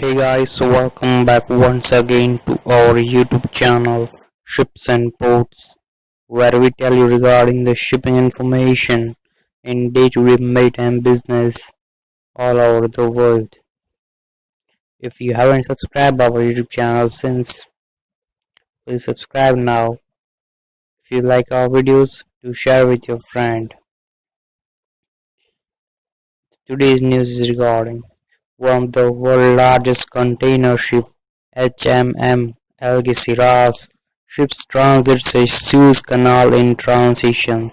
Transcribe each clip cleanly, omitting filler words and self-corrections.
Hey guys, so welcome back once again to our YouTube channel Ships and Ports, where we tell you regarding the shipping information in day-to-day maritime business all over the world. If you haven't subscribed our YouTube channel since, please subscribe now. If you like our videos, do share with your friend. Today's news is regarding one of the world's largest container ship, HMM Algeciras, ships transits a Suez Canal in transition.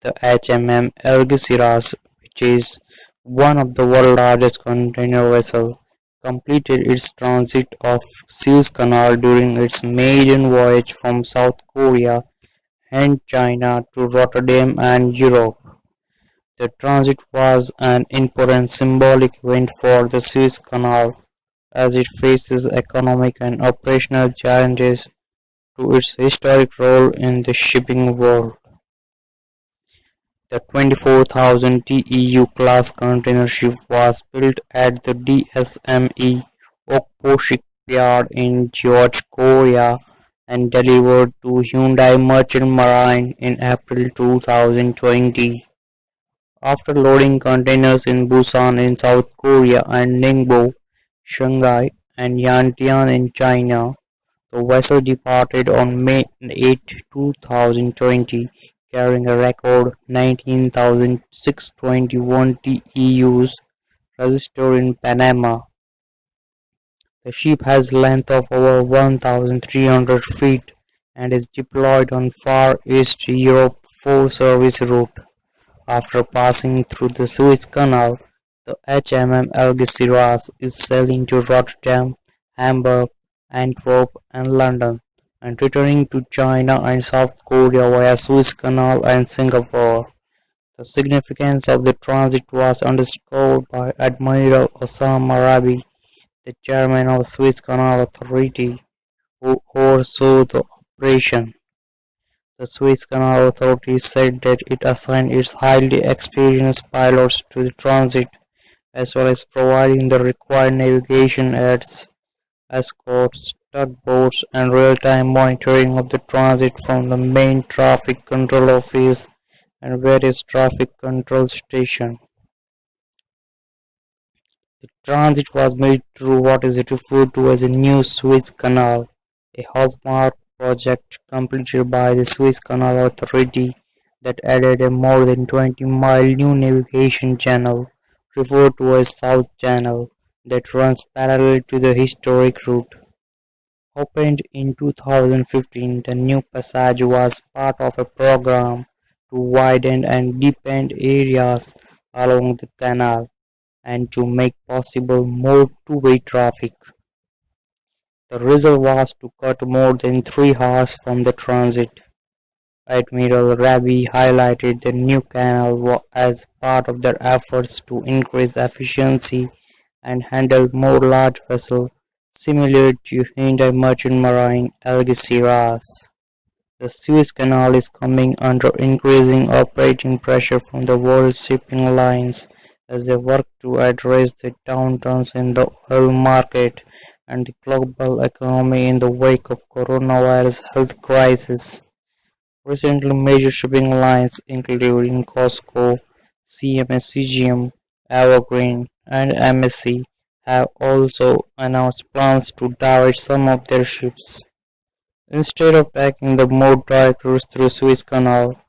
The HMM Algeciras, which is one of the world's largest container vessels, completed its transit of Suez Canal during its maiden voyage from South Korea and China to Rotterdam and Europe. The transit was an important symbolic event for the Suez Canal, as it faces economic and operational challenges to its historic role in the shipping world. The 24,000 TEU-class container ship was built at the DSME Okpo shipyard in Georgia, Korea, and delivered to Hyundai Merchant Marine in April 2020. After loading containers in Busan in South Korea and Ningbo, Shanghai, and Yantian in China, the vessel departed on May 8, 2020, carrying a record 19,621 TEUs registered in Panama. The ship has a length of over 1,300 feet and is deployed on Far East Europe 4 service route. After passing through the Suez Canal, the HMM Algeciras is sailing to Rotterdam, Hamburg, Antwerp and London, and returning to China and South Korea via Suez Canal and Singapore. The significance of the transit was underscored by Admiral Osama Rabi, the chairman of the Suez Canal Authority, who oversaw the operation. The Suez Canal Authority said that it assigned its highly experienced pilots to the transit, as well as providing the required navigation aids, escorts, tugboats, and real-time monitoring of the transit from the main traffic control office and various traffic control stations. The transit was made through what is referred to as a new Suez Canal, a hallmark project completed by the Suez Canal Authority that added a more than 20-mile new navigation channel, referred to as South Channel, that runs parallel to the historic route. Opened in 2015, the new passage was part of a program to widen and deepen areas along the canal and to make possible more two-way traffic. The result was to cut more than 3 hours from the transit. Admiral Rabi highlighted the new canal as part of their efforts to increase efficiency and handle more large vessels, similar to Hyundai Merchant Marine Algeciras. The Suez Canal is coming under increasing operating pressure from the world's shipping lines as they work to address the downturns in the oil market and the global economy in the wake of coronavirus health crisis. Recently, major shipping lines including COSCO, CMA CGM, Evergreen, and MSC have also announced plans to divert some of their ships. Instead of taking the more direct routes through Suez Canal,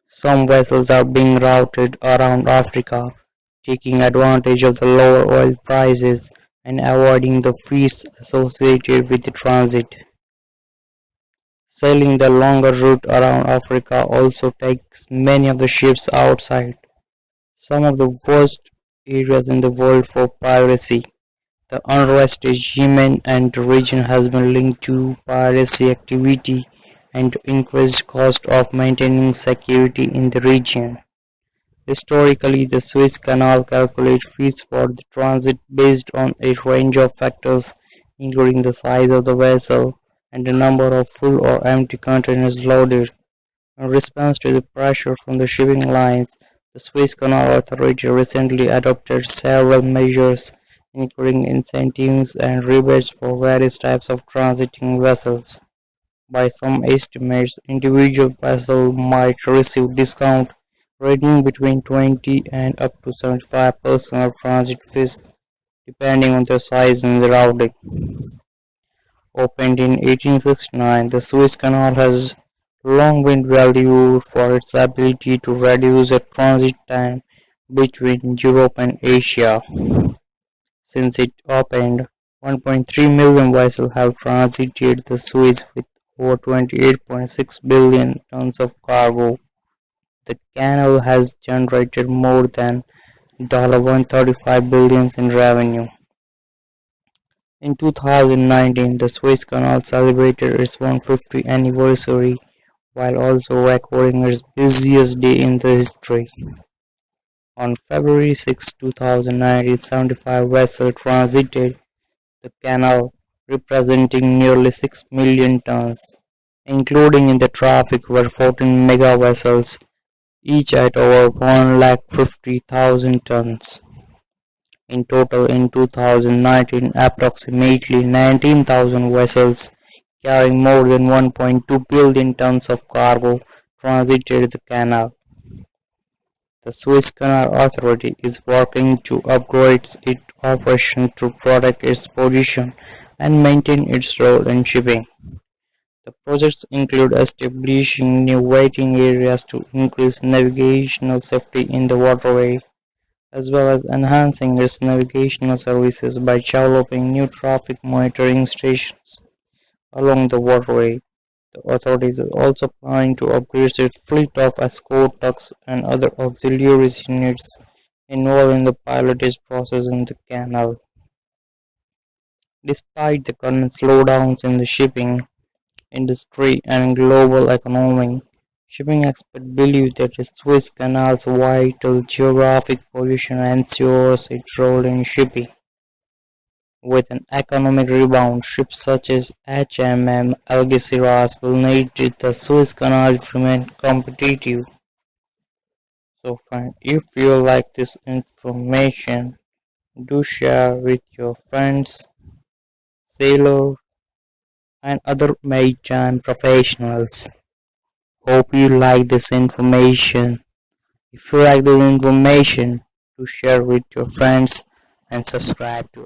some vessels are being routed around Africa, taking advantage of the lower oil prices and avoiding the fees associated with the transit. Sailing the longer route around Africa also takes many of the ships outside some of the worst areas in the world for piracy. The unrest in Yemen and the region has been linked to piracy activity and increased cost of maintaining security in the region. Historically, the Suez Canal calculates fees for the transit based on a range of factors including the size of the vessel and the number of full or empty containers loaded. In response to the pressure from the shipping lines, the Suez Canal Authority recently adopted several measures, including incentives and rebates for various types of transiting vessels. By some estimates, individual vessels might receive discount ranging between 20 and up to 75% of transit fees depending on their size and routing. Opened in 1869, the Suez Canal has long been valued for its ability to reduce the transit time between Europe and Asia. Since it opened, 1.3 million vessels have transited the Suez with over 28.6 billion tons of cargo. The canal has generated more than $135 billion in revenue. In 2019, the Suez Canal celebrated its 150th anniversary while also recording its busiest day in the history. On February 6, 2019, 75 vessels transited the canal, representing nearly 6 million tons. Including in the traffic were 14 mega vessels, each at over 150,000 tons. In total, in 2019, approximately 19,000 vessels carrying more than 1.2 billion tons of cargo transited the canal. The Suez Canal Authority is working to upgrade its operations to protect its position and maintain its role in shipping. The projects include establishing new waiting areas to increase navigational safety in the waterway, as well as enhancing its navigational services by developing new traffic monitoring stations along the waterway. The authorities are also planning to upgrade its fleet of escort tugs and other auxiliary units involved in the pilotage process in the canal. Despite the current slowdowns in the shipping industry and global economy, shipping experts believe that the Suez Canal's vital geographic position ensures its role in shipping. With an economic rebound, ships such as HMM Algeciras will need the Suez Canal to remain competitive. So friend, if you like this information, do share with your friends, sailors, and other maritime professionals. Hope you like this information. If you like this information, do share with your friends and subscribe to